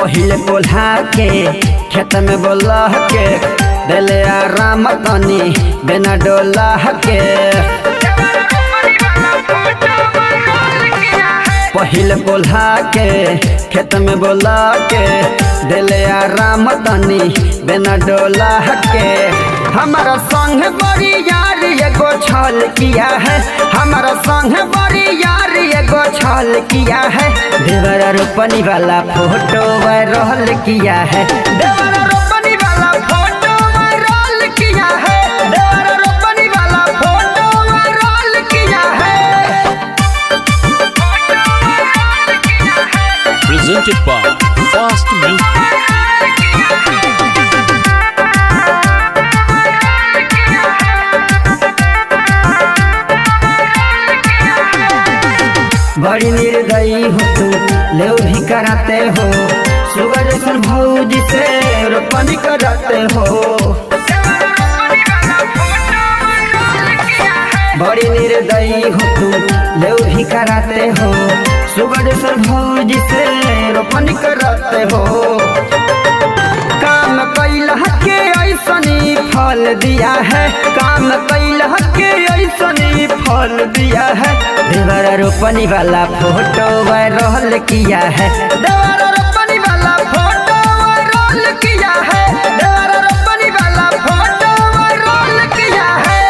पहिले कोल्हा के खेत में बोला के दिले आराम तनी बिना डोला के। पहिले कोल्हा के खेत में बोला के दिले आराम तनी बिना डोला के। हमारा संग बड़ी यार एगो छल किया है, हमारा संग बड़ी यार एगो छल किया है। देवरा रोपनी वाला फोटो वायरल किया है, देवरा रोपनी वाला फोटो वायरल किया है, देवरा रोपनी वाला फोटो वायरल किया है। Presented by Fast Music। बड़ी निर्दयी हो तू ले भी कराते हो, सुगर सन भौजी से रोपनी कराते हो। बड़ी निर्दयी हो तू ले भी कराते हो, सुगर सन भौजी से रोपनी कराते हो। काम कैला के ऐसनी फल दिया है, काम कैला के ऐसनी फल दिया है। देवरा रोपनी वाला फोटो वायरल किया है, देवरा रोपनी वाला फोटो वायरल किया है, देवरा रोपनी वाला फोटो वायरल किया है।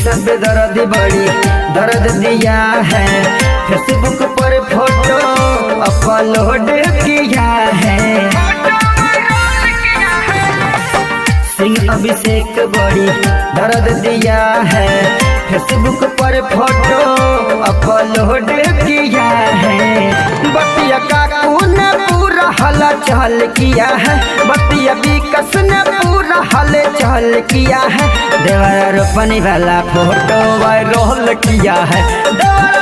सब दर्द बड़ी दर्द दिया है, फेसबुक पर फोटो अपलोड किया है। सिंह अभिषेक बड़ी दर्द दिया है, फेसबुक पर फोटो अपलोड किया है। बतिया काकू ने पूरा हला चल किया है, बतिया विकास ने पूरा हले चल किया है। देवरा रोपनी वाला फोटो वायरल किया है, देवरा